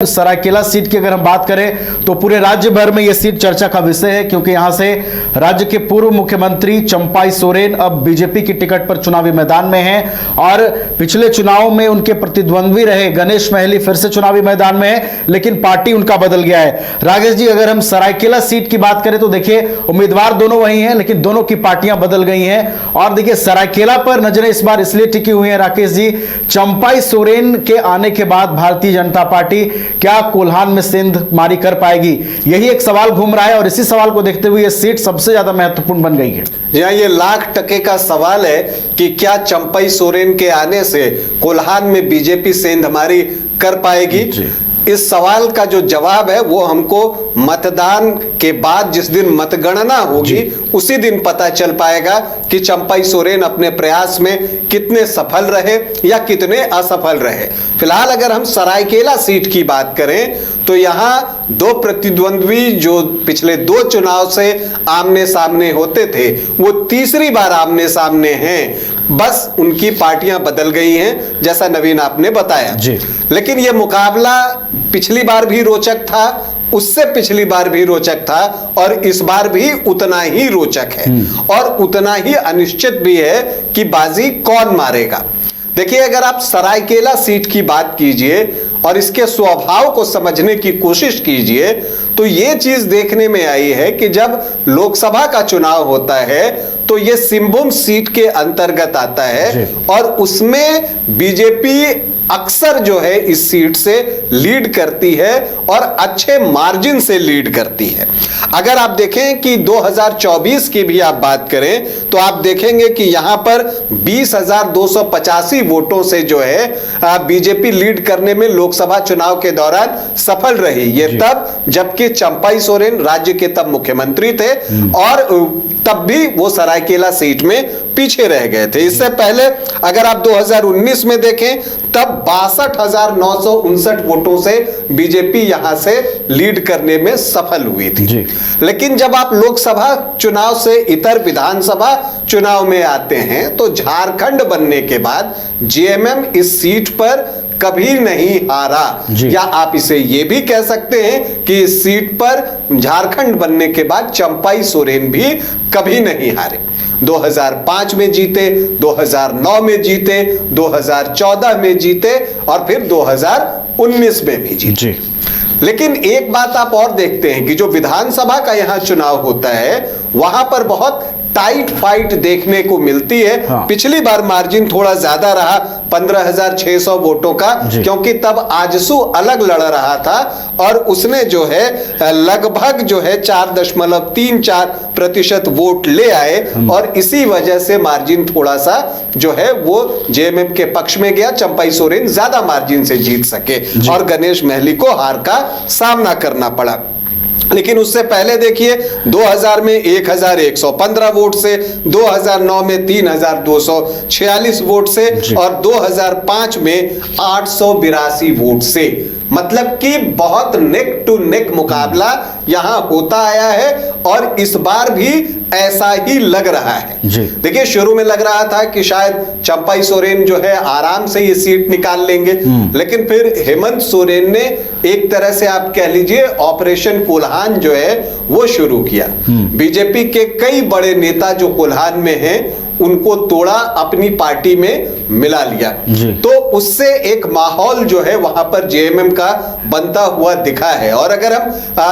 Seraikela seat की अगर हम बात करें तो पूरे राज्य भर में यह सीट चर्चा का विषय है, क्योंकि यहां से राज्य के पूर्व मुख्यमंत्री चंपाई सोरेन अब बीजेपी की टिकट पर चुनावी मैदान में हैं और पिछले चुनाव में उनके प्रतिद्वंद्वी रहे गणेश महली फिर से चुनावी मैदान में है, लेकिन पार्टी उनका बदल गया है। राकेश जी, अगर हम सरायकेला सीट की बात करें तो देखिए उम्मीदवार दोनों वही हैं, लेकिन दोनों की पार्टियां बदल गई हैं। और देखिए सरायकेला पर नजरें इस बार इसलिए टिकी हुई हैं राकेश जी, चंपाई सोरेन के आने के बाद भारतीय जनता पार्टी क्या कोल्हान में सेंध मारी कर पाएगी, यही एक सवाल घूम रहा है। और इसी सवाल को देखते हुए यह सीट सबसे ज्यादा महत्वपूर्ण बन गई है। यहाँ ये लाख टके का सवाल है कि क्या चंपाई सोरेन के आने से कोल्हान में बीजेपी सेंधमारी कर पाएगी। इस सवाल का जो जवाब है वो हमको मतदान के बाद जिस दिन मतगणना होगी उसी दिन पता चल पाएगा कि चंपाई सोरेन अपने प्रयास में कितने सफल रहे या कितने असफल रहे। फिलहाल अगर हम सरायकेला सीट की बात करें तो यहाँ दो प्रतिद्वंद्वी जो पिछले दो चुनाव से आमने सामने होते थे वो तीसरी बार आमने सामने हैं, बस उनकी पार्टियां बदल गई हैं जैसा नवीन आपने बताया। लेकिन यह मुकाबला पिछली बार भी रोचक था, उससे पिछली बार भी रोचक था और इस बार भी उतना ही रोचक है और उतना ही अनिश्चित भी है कि बाजी कौन मारेगा। देखिए, अगर आप सरायकेला सीट की बात कीजिए और इसके स्वभाव को समझने की कोशिश कीजिए तो यह चीज देखने में आई है कि जब लोकसभा का चुनाव होता है तो यह सिंहभूम सीट के अंतर्गत आता है और उसमें बीजेपी अक्सर जो है इस सीट से लीड करती है और अच्छे मार्जिन से लीड करती है। अगर आप देखें कि 2024 की भी आप बात करें तो आप देखेंगे कि यहां पर 20,285 वोटों से जो है बीजेपी लीड करने में लोकसभा चुनाव के दौरान सफल रही। ये तब जबकि चंपाई सोरेन राज्य के तब मुख्यमंत्री थे और तब भी वो सरायकेला सीट में पीछे रह गए थे। इससे पहले अगर आप 2019 में देखें तब 62,959 वोटों से बीजेपी यहां से लीड करने में सफल हुई थी। लेकिन जब आप लोकसभा चुनाव से इतर विधानसभा चुनाव में आते हैं तो झारखंड बनने के बाद जेएमएम इस सीट पर कभी नहीं हारा, या आप इसे यह भी कह सकते हैं कि इस सीट पर झारखंड बनने के बाद चंपाई सोरेन भी कभी नहीं हारे। 2005 में जीते, 2009 में जीते, 2014 में जीते और फिर 2019 में भी जीते। लेकिन एक बात आप और देखते हैं कि जो विधानसभा का यहां चुनाव होता है वहां पर बहुत टाइट फाइट देखने को मिलती है। पिछली बार मार्जिन थोड़ा ज्यादा रहा 15,600 वोटों का, क्योंकि तब आजसू अलग लड़ रहा था और उसने जो है लगभग जो है 4.34% वोट ले आए और इसी वजह से मार्जिन थोड़ा सा जो है वो जेएमएम के पक्ष में गया। चंपाई सोरेन ज्यादा मार्जिन से जीत सके और गणेश महली को हार का सामना करना पड़ा। लेकिन उससे पहले देखिए 2000 में 1,115 वोट से, 2009 में 3,246 वोट से और 2005 में 882 वोट से। मतलब कि बहुत नेक टू नेक मुकाबला यहां होता आया है और इस बार भी ऐसा ही लग रहा है। देखिए, शुरू में लग रहा था कि शायद चंपाई सोरेन जो है आराम से ये सीट निकाल लेंगे, लेकिन फिर हेमंत सोरेन ने एक तरह से आप कह लीजिए ऑपरेशन कोल्हान जो है वो शुरू किया। बीजेपी के कई बड़े नेता जो कोल्हान में हैं उनको तोड़ा, अपनी पार्टी में मिला लिया, तो उससे एक माहौल जो है वहां पर जेएमएम का बनता हुआ दिखा है। और अगर हम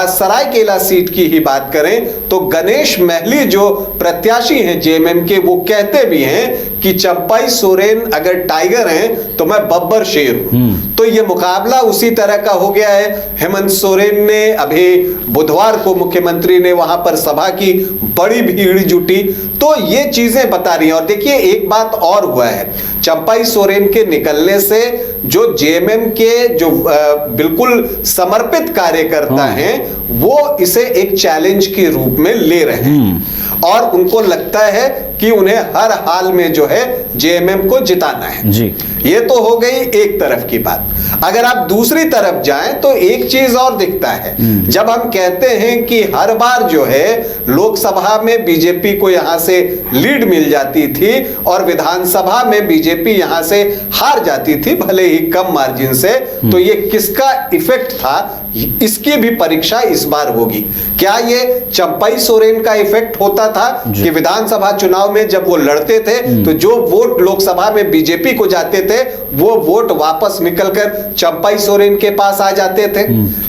सरायकेला सीट की ही बात करें तो गणेश महली जो प्रत्याशी हैं जेएमएम के वो कहते भी हैं कि चंपाई सोरेन अगर टाइगर हैं तो मैं बब्बर शेर हूं। तो ये मुकाबला उसी तरह का हो गया है। हेमंत सोरेन ने अभी बुधवार को मुख्यमंत्री ने वहां पर सभा की, बड़ी भीड़ जुटी, तो ये चीजें बता रही हैं। और देखिए एक बात और हुआ है, चंपाई सोरेन के निकलने से जो जेएमएम के जो बिल्कुल समर्पित कार्यकर्ता हैं वो इसे एक चैलेंज के रूप में ले रहे हैं और उनको लगता है कि उन्हें हर हाल में जो है जेएमएम को जिताना है। ये तो हो गई एक तरफ की बात। अगर आप दूसरी तरफ जाएं तो एक चीज और दिखता है, जब हम कहते हैं कि हर बार जो है लोकसभा में बीजेपी को यहां से लीड मिल जाती थी और विधानसभा में बीजेपी यहां से हार जाती थी, भले ही कम मार्जिन से, तो ये किसका इफेक्ट था, इसकी भी परीक्षा इस बार होगी। क्या ये चंपई सोरेन का इफेक्ट होता था कि विधानसभा चुनाव में जब वो लड़ते थे तो जो वोट लोकसभा में बीजेपी को जाते थे वो वोट वापस निकलकर चंपई सोरेन के पास आ जाते थे?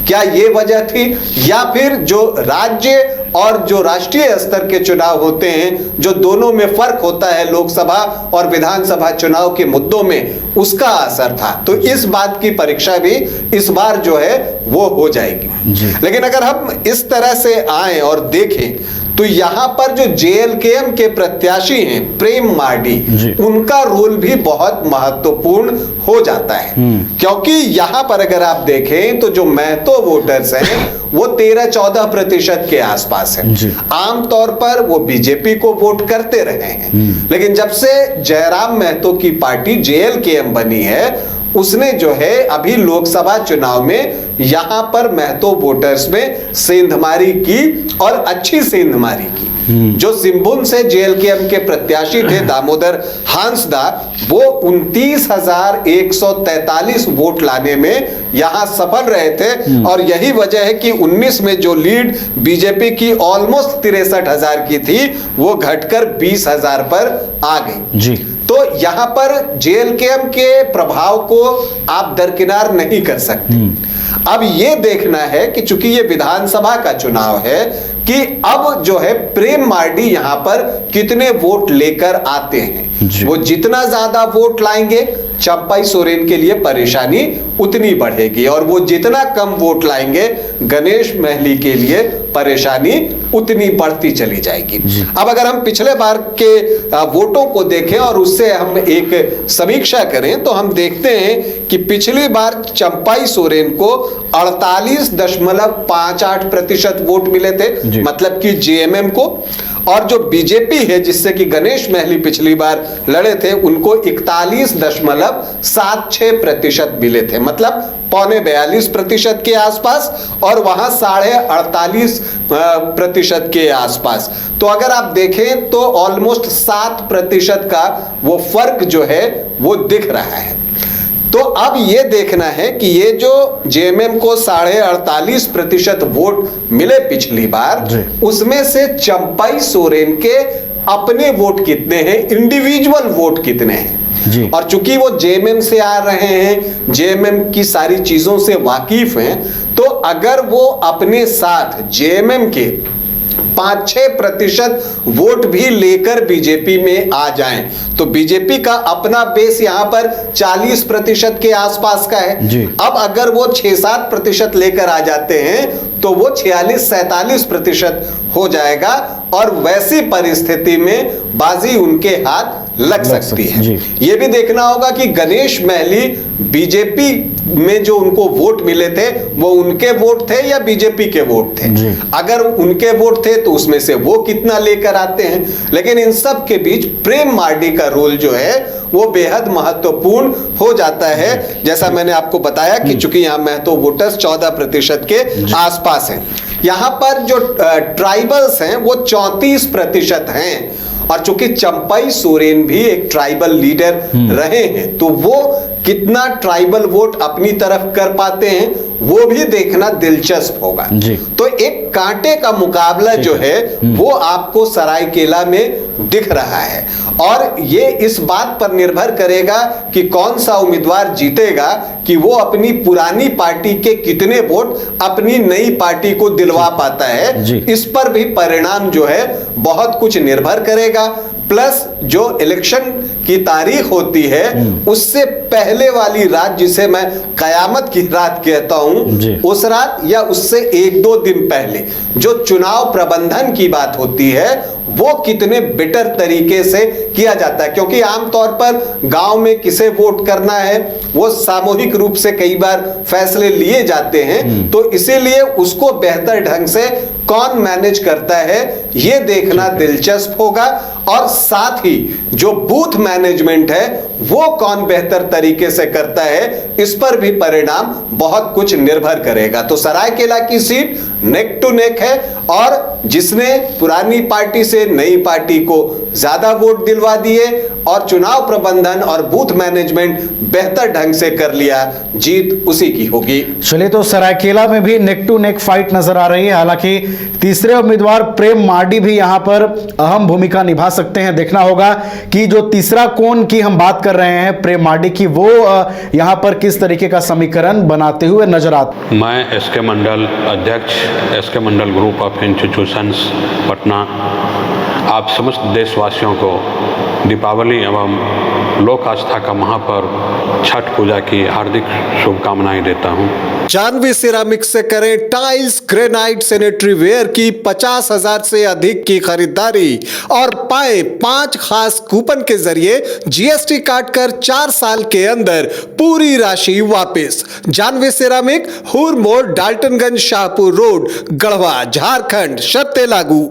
क्या ये वजह थी? या फिर जो राज्य और जो राष्ट्रीय स्तर के चुनाव होते हैं, जो दोनों में फर्क होता है लोकसभा और विधानसभा चुनाव के मुद्दों में, उसका असर था? तो इस बात की परीक्षा भी इस बार जो है वो हो जाएगी। लेकिन अगर हम इस तरह से आए और देखें तो यहां पर जो जेएलकेएम के प्रत्याशी हैं प्रेम मार्डी, उनका रोल भी बहुत महत्वपूर्ण हो जाता है, क्योंकि यहां पर अगर आप देखें तो जो महतो वोटर्स हैं वो 13-14% के आसपास है। आमतौर पर वो बीजेपी को वोट करते रहे हैं, लेकिन जब से जयराम महतो की पार्टी जेएलकेएम बनी है, उसने जो है अभी लोकसभा चुनाव में यहां पर महतो वोटर्स में सेंधमारी की और अच्छी सेंधमारी की। जो सिंहभूम से जेएलकेएम के प्रत्याशी थे दामोदर हांसदा, वो 29,143 वोट लाने में यहां सफल रहे थे, और यही वजह है कि 19 में जो लीड बीजेपी की ऑलमोस्ट 63,000 की थी वो घटकर 20,000 पर आ गई जी। तो यहां पर जेएलकेएम के प्रभाव को आप दरकिनार नहीं कर सकते। अब ये देखना है कि चूंकि ये विधानसभा का चुनाव है कि अब जो है प्रेम मार्डी यहां पर कितने वोट लेकर आते हैं। वो जितना ज्यादा वोट लाएंगे चंपई सोरेन के लिए परेशानी उतनी बढ़ेगी, और वो जितना कम वोट लाएंगे गणेश महली के लिए परेशानी उतनी बढ़ती चली जाएगी। अब अगर हम पिछले बार के वोटों को देखें और उससे हम एक समीक्षा करें तो हम देखते हैं कि पिछली बार चंपई सोरेन को 48.58% वोट मिले थे, मतलब कि जेएमएम को, और जो बीजेपी है जिससे कि गणेश महली पिछली बार लड़े थे उनको 41.76% मिले थे, मतलब 42.25% के आसपास, और वहां 48.5% के आसपास। तो अगर आप देखें तो ऑलमोस्ट 7% का वो फर्क जो है वो दिख रहा है। तो अब ये देखना है कि ये जो जेएमएम को 48.5% वोट मिले पिछली बार, उसमें से चंपई सोरेन के अपने वोट कितने हैं, इंडिविजुअल वोट कितने हैं। और चूंकि वो जेएमएम से आ रहे हैं, जेएमएम की सारी चीजों से वाकिफ हैं, तो अगर वो अपने साथ जेएमएम के 5-6% वोट भी लेकर बीजेपी में आ जाएं तो बीजेपी का अपना बेस यहां पर 40% के आसपास का है। अब अगर वो 6-7% लेकर आ जाते हैं तो वो 46-47% हो जाएगा, और वैसी परिस्थिति में बाजी उनके हाथ लग सकती है। ये भी देखना होगा कि गणेश महली बीजेपी में जो उनको वोट मिले थे वो उनके वोट थे या बीजेपी के वोट थे। अगर उनके वोट थे तो उसमें से वो कितना लेकर आते हैं। लेकिन इन सब के बीच प्रेम मार्डी का रोल जो है वो बेहद महत्वपूर्ण हो जाता है। जैसा मैंने आपको बताया कि चूंकि यहां महतो वोटर्स 14% के आसपास हैं, यहां पर जो ट्राइबल्स हैं वो 34% हैं, और चूंकि चंपई सोरेन भी एक ट्राइबल लीडर रहे हैं तो वो कितना ट्राइबल वोट अपनी तरफ कर पाते हैं वो भी देखना दिलचस्प होगा। तो एक कांटे का मुकाबला जो है वो आपको सरायकेला में दिख रहा है, और ये इस बात पर निर्भर करेगा कि कौन सा उम्मीदवार जीतेगा कि वो अपनी पुरानी पार्टी के कितने वोट अपनी नई पार्टी को दिलवा पाता है। इस पर भी परिणाम जो है बहुत कुछ निर्भर करेगा। प्लस जो इलेक्शन की तारीख होती है उससे पहले वाली रात, जिसे मैं कयामत की रात कहता हूं, उस रात या उससे 1-2 दिन पहले जो चुनाव प्रबंधन की बात होती है वो कितने बेटर तरीके से किया जाता है, क्योंकि आमतौर पर गांव में किसे वोट करना है वो सामूहिक रूप से कई बार फैसले लिए जाते हैं, तो इसीलिए उसको बेहतर ढंग से कौन मैनेज करता है ये देखना दिलचस्प होगा, और साथ ही जो बूथ मैनेजमेंट है वो कौन बेहतर तरीके से करता है इस पर भी परिणाम बहुत कुछ निर्भर करेगा। तो सरायकेला की सीट नेक टू नेक है, और जिसने पुरानी पार्टी से नई पार्टी को ज्यादा वोट दिलवा दिए और चुनाव प्रबंधन और बूथ मैनेजमेंट बेहतर ढंग से कर लिया, जीत उसी की होगी। चलिए, तो सरायकेला में भी नेक टू नेक फाइट नजर आ रही है। हालांकि तीसरे उम्मीदवार प्रेम मार्डी भी यहां पर अहम भूमिका निभा सकते हैं। देखना होगा कि जो तीसरा कोण की हम बात कर रहे हैं प्रेम मार्डी की, वो यहां पर किस तरीके का समीकरण बनाते हुए नजर आते। मैं एसके मंडल अध्यक्ष, S K Mandal group of institutions Patna, आप समस्त देशवासियों को दीपावली एवं लोक आस्था का महापर्व छठ पूजा की हार्दिक शुभकामनाएं देता हूं। जानवी सिरामिक्स से करें टाइल्स, ग्रेनाइट, सैनिटरी वेयर की 50,000 से अधिक की खरीदारी और पाए 5 खास कूपन के जरिए जीएसटी काटकर 4 साल के अंदर पूरी राशि वापस। जानवी सिरामिक, हुर मोड़, डाल्टनगंज, शाहपुर रोड, गढ़वा, झारखंड। शर्तें लागू।